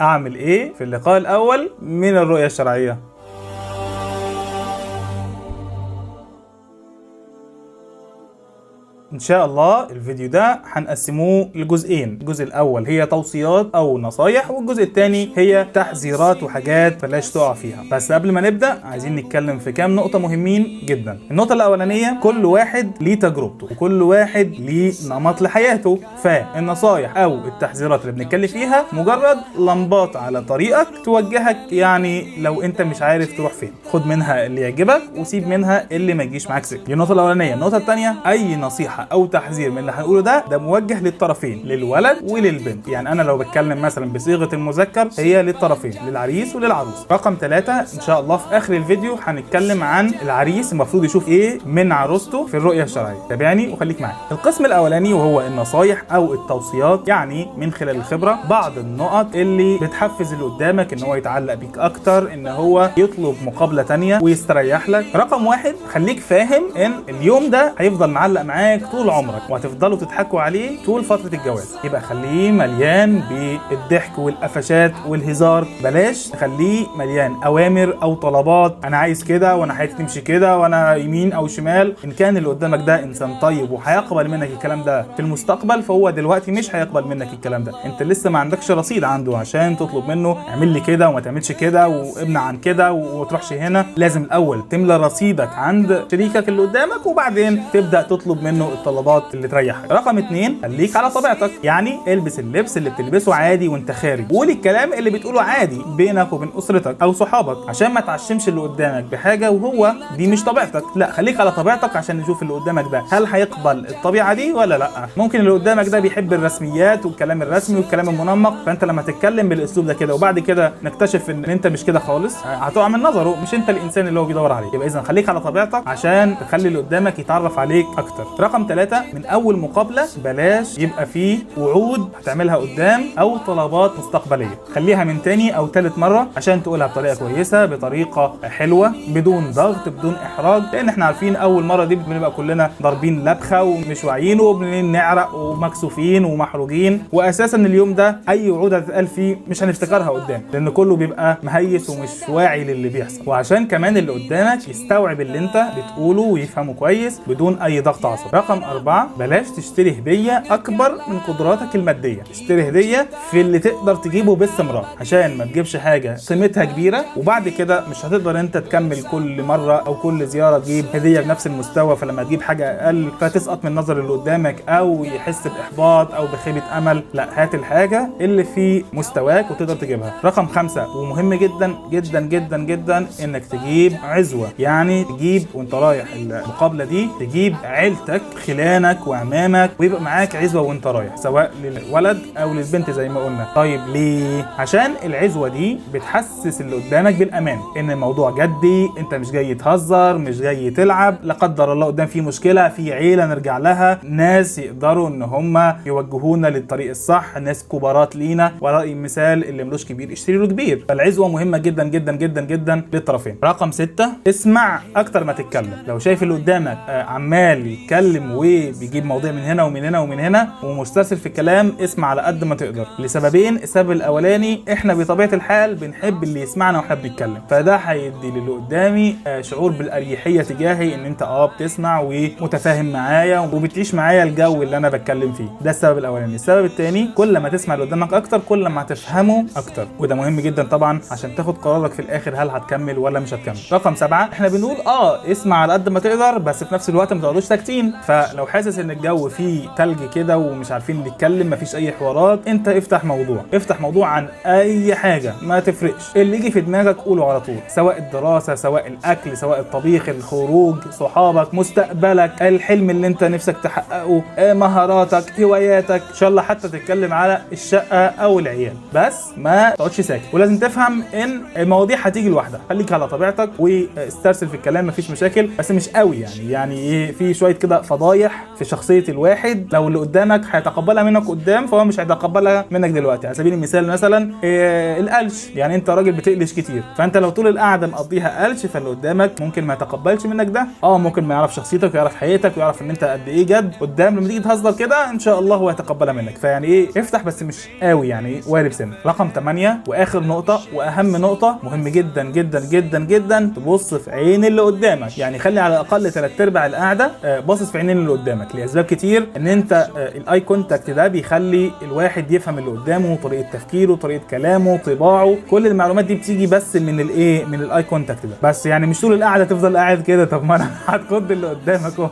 أعمل إيه في اللقاء الأول من الرؤية الشرعية؟ إن شاء الله الفيديو ده هنقسموه لجزئين. الجزء الأول هي توصيات أو نصايح، والجزء الثاني هي تحذيرات وحاجات بلاش تقع فيها. بس قبل ما نبدأ عايزين نتكلم في كام نقطة مهمين جدا. النقطة الأولانية، كل واحد ليه تجربته وكل واحد ليه نمط لحياته، فالنصايح أو التحذيرات اللي بنتكلم فيها مجرد لمبات على طريقك توجهك، يعني لو أنت مش عارف تروح فين خد منها اللي يعجبك وسيب منها اللي ما يجيش معاك سكة. دي النقطة الأولانية. النقطة الثانية، أي نصيحة او تحذير من اللي هنقوله ده موجه للطرفين، للولد وللبنت. يعني انا لو بتكلم مثلا بصيغه المذكر هي للطرفين، للعريس وللعروس. رقم 3، ان شاء الله في اخر الفيديو هنتكلم عن العريس المفروض يشوف ايه من عروسته في الرؤيه الشرعيه. تابعني وخليك معايا. القسم الاولاني وهو النصايح او التوصيات، يعني من خلال الخبره بعض النقط اللي بتحفز اللي قدامك ان هو يتعلق بيك اكتر، ان هو يطلب مقابله تانية ويستريح لك. رقم 1، خليك فاهم ان اليوم ده هيفضل معلق معاك طول عمرك وهتفضلوا تضحكوا عليه طول فترة الجواز. يبقى خليه مليان بالضحك والقفشات والهزار، بلاش تخليه مليان اوامر او طلبات. انا عايز كده وانا حياتي تمشي كده وانا يمين او شمال. ان كان اللي قدامك ده انسان طيب وهيقبل منك الكلام ده في المستقبل، فهو دلوقتي مش هيقبل منك الكلام ده. انت لسه ما عندكش رصيد عنده عشان تطلب منه اعمل لي كده وما تعملش كده وابنع عن كده وتروحش هنا. لازم الاول تملى رصيدك عند شريكك اللي قدامك وبعدين تبدا تطلب منه الطلبات اللي تريحك. رقم 2، خليك على طبيعتك، يعني البس اللبس اللي بتلبسه عادي وانت خارج، قول الكلام اللي بتقوله عادي بينك وبين اسرتك او صحابك، عشان ما تعشمش اللي قدامك بحاجه وهو دي مش طبيعتك. لا، خليك على طبيعتك عشان نشوف اللي قدامك ده هل هيقبل الطبيعه دي ولا لا. ممكن اللي قدامك ده بيحب الرسميات والكلام الرسمي والكلام المنمق، فانت لما تتكلم بالاسلوب ده كده وبعد كده نكتشف ان انت مش كده خالص، هتقع من نظره، مش انت الانسان اللي هو بيدور عليه. يبقى اذا خليك على طبيعتك عشان تخلي اللي قدامك يتعرف عليك اكتر. رقم 3، من اول مقابله بلاش يبقى فيه وعود هتعملها قدام او طلبات مستقبليه. خليها من تاني او تالت مره عشان تقولها بطريقه كويسه، بطريقه حلوه، بدون ضغط، بدون احراج، لان احنا عارفين اول مره دي بنبقى كلنا ضاربين لبخه ومش واعيين وبنعرق ومكسوفين ومحروجين، واساسا اليوم ده اي وعود هتتقال فيه مش هنفتكرها قدام، لان كله بيبقى مهيس ومش واعي للي بيحصل. وعشان كمان اللي قدامك يستوعب اللي انت بتقوله ويفهمه كويس بدون اي ضغط عصبي. رقم 4، بلاش تشتري هديه اكبر من قدراتك الماديه. اشتري هديه في اللي تقدر تجيبه باستمرار، عشان ما تجيبش حاجه قيمتها كبيره وبعد كده مش هتقدر انت تكمل كل مره او كل زياره تجيب هديه بنفس المستوى، فلما تجيب حاجه اقل فتسقط من نظر اللي قدامك او يحس باحباط او بخيبه امل. لا، هات الحاجه اللي في مستواك وتقدر تجيبها. رقم 5، ومهم جدا جدا جدا جدا، انك تجيب عزوه، يعني تجيب وانت رايح المقابله دي تجيب عيلتك، خلانك وعمامك، ويبقى معاك عزوه وانت رايح، سواء للولد او للبنت زي ما قلنا. طيب ليه؟ عشان العزوه دي بتحسس اللي قدامك بالامان، ان الموضوع جدي، انت مش جاي تهزر، مش جاي تلعب، لا قدر الله قدام في مشكله، في عيله نرجع لها، ناس يقدروا ان هم يوجهونا للطريق الصح، ناس كبارات لينا، ورأي المثال اللي ملوش كبير اشتري له كبير. فالعزوه مهمه جدا جدا جدا جدا للطرفين. رقم 6، اسمع اكتر ما تتكلم. لو شايف اللي قدامك عمال يتكلم وبيجيب مواضيع من هنا ومن هنا ومن هنا ومسترسل في الكلام، اسمع على قد ما تقدر، لسببين. السبب الاولاني، احنا بطبيعه الحال بنحب اللي يسمعنا واحنا بنتكلم، فده هيدي للي قدامي شعور بالاريحيه تجاهي، ان انت بتسمع ومتفاهم معايا وبتعيش معايا الجو اللي انا بتكلم فيه. ده السبب الاولاني. السبب الثاني، كل ما تسمع اللي قدامك اكتر كل ما هتفهمه اكتر، وده مهم جدا طبعا عشان تاخد قرارك في الاخر هل هتكمل ولا مش هتكمل. رقم 7، احنا بنقول اسمع على قد ما تقدر، بس في نفس الوقت ما تقعدوش ساكتين. فلو حاسس ان الجو فيه تلج كده ومش عارفين نتكلم، مفيش اي حوارات، انت افتح موضوع عن اي حاجه، ما تفرقش، اللي يجي في دماغك قوله على طول، سواء الدراسه، سواء الاكل، سواء الطبيخ، الخروج، صحابك، مستقبلك، الحلم اللي انت نفسك تحققه، مهاراتك، هواياتك، ان شاء الله حتى تتكلم على الشقه او العيال، بس ما تقعدش ساكت. ولازم تفهم ان المواضيع هتيجي لوحدها، خليك على طبيعتك واسترسل في الكلام، مفيش مشاكل، بس مش قوي، يعني في شويه كده فضايح نصايح في شخصيه الواحد، لو اللي قدامك هيتقبلها منك قدام فهو مش هيتقبلها منك دلوقتي. على سبيل المثال مثلا القلش، يعني انت راجل بتقلش كتير، فانت لو طول القعده مقضيها قلش فاللي قدامك ممكن ما يتقبلش منك ده. ممكن ما يعرف شخصيتك ويعرف حقيقتك ويعرف ان انت قد ايه جد قدام، لما تيجي تهزر كده ان شاء الله هو هيتقبلها منك. فيعني ايه، افتح بس مش قوي، يعني وارب سن. رقم 8 واخر نقطه واهم نقطه، مهم جدا جدا جدا جدا تبص في عين اللي قدامك. يعني خلي على الاقل 3/4 القعده باصص في عينين اللي قدامك، لاسباب كتير. ان انت الاي كونتاكت ده بيخلي الواحد يفهم اللي قدامه، طريقه تفكيره، طريقه كلامه، طباعه، كل المعلومات دي بتيجي بس من الايه، من الاي كونتاكت ده. بس يعني مش طول القعده تفضل قاعد كده، طب ما انا هتخض اللي قدامك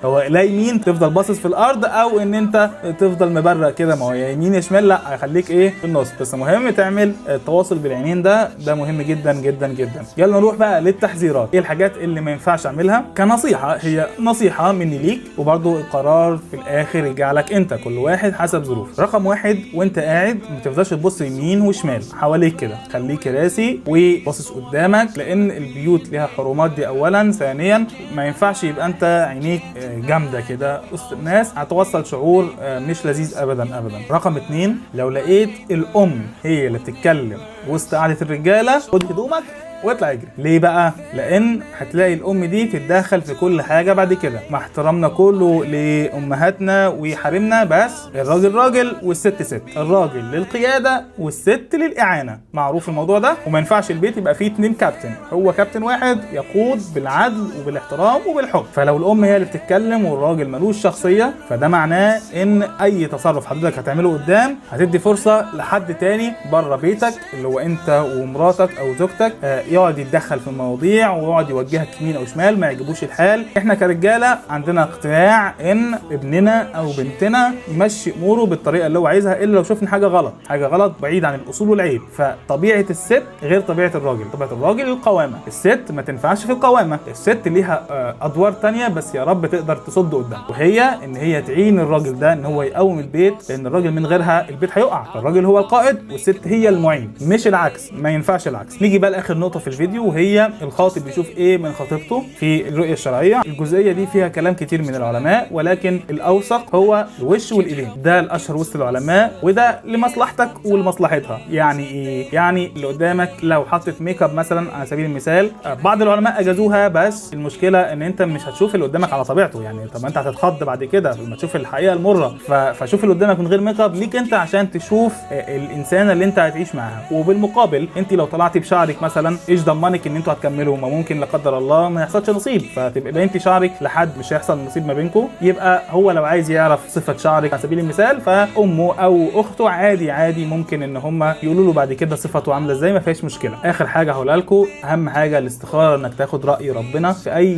هو لا يمين تفضل باصص في الارض، او ان انت تفضل مبرق كده، ما هو يا يمين يا شمال، لا هيخليك ايه في النص. بس مهم تعمل التواصل بالعينين، ده مهم جدا جدا جدا. يلا نروح بقى للتحذيرات. ايه الحاجات اللي ما ينفعش اعملها كنصيحه؟ هي نصيحه مني ليك، وبرده القرار في الاخر يرجع لك انت، كل واحد حسب ظروف. رقم 1 وانت قاعد ما تفضلش تبص يمين وشمال حواليك كده، خليك راسي وباصص قدامك، لان البيوت ليها حرمات دي اولا. ثانيا ما ينفعش يبقى انت عينيك جامده كده وسط الناس، هتوصل شعور مش لذيذ ابدا ابدا. رقم 2 لو لقيت الام هي اللي بتتكلم وسط قعده الرجاله، خد هدومك واطلع اجري. ليه بقى؟ لان هتلاقي الام دي تتدخل في كل حاجه بعد كده، مع احترامنا كله لامهاتنا وحريمنا، بس الراجل راجل والست ست، الراجل للقياده والست للاعانه، معروف الموضوع ده. وما ينفعش البيت يبقى فيه 2 كابتن، هو كابتن واحد يقود بالعدل وبالاحترام وبالحب. فلو الام هي اللي بتتكلم والراجل ملوش شخصيه، فده معناه ان اي تصرف حضرتك هتعمله قدام هتدي فرصه لحد تاني بره بيتك، اللي هو انت ومراتك او زوجتك، يقعد يتدخل في المواضيع ويقعد يوجهك يمين او شمال، ما يعجبوش الحال. احنا كرجاله عندنا اقتناع ان ابننا او بنتنا يمشي اموره بالطريقه اللي هو عايزها، الا لو شفنا حاجه غلط بعيد عن الاصول والعيب. فطبيعه الست غير طبيعه الراجل. طبيعه الراجل القوامه، الست ما تنفعش في القوامه. الست ليها ادوار تانية، بس يا رب تقدر تصد قدام، وهي ان هي تعين الراجل ده ان هو يقوم البيت، لان الراجل من غيرها البيت هيقع. الراجل هو القائد والست هي المعين، مش العكس، ما ينفعش العكس. نيجي بقى لاخر نقطه في الفيديو، وهي الخاطب بيشوف ايه من خطيبته في الرؤيه الشرعيه. الجزئيه دي فيها كلام كتير من العلماء، ولكن الاوثق هو الوش والايدين، ده الاشهر وسط العلماء، وده لمصلحتك ولمصلحتها. يعني ايه؟ يعني اللي قدامك لو حطت ميك اب مثلا على سبيل المثال، بعض العلماء اجازوها، بس المشكله ان انت مش هتشوف اللي قدامك على طبيعته. يعني طب ما انت هتتخض بعد كده لما تشوف الحقيقه المره، فشوف اللي قدامك من غير ميك اب ليك انت، عشان تشوف الانسانه اللي انت هتعيش معاها. وبالمقابل انت لو طلعتي بشعرك مثلا، ايش ضمنك ان انتوا هتكملوا؟ ما ممكن لا قدر الله ما يحصلش نصيب، فتبقى انت شعرك لحد مش هيحصل نصيب ما بينكم. يبقى هو لو عايز يعرف صفه شعرك على سبيل المثال، فامه او اخته عادي ممكن ان هم يقولوا له بعد كده صفته عامله ازاي، ما فيش مشكله. اخر حاجه هقولها لكم، اهم حاجه الاستخاره، انك تاخد راي ربنا في اي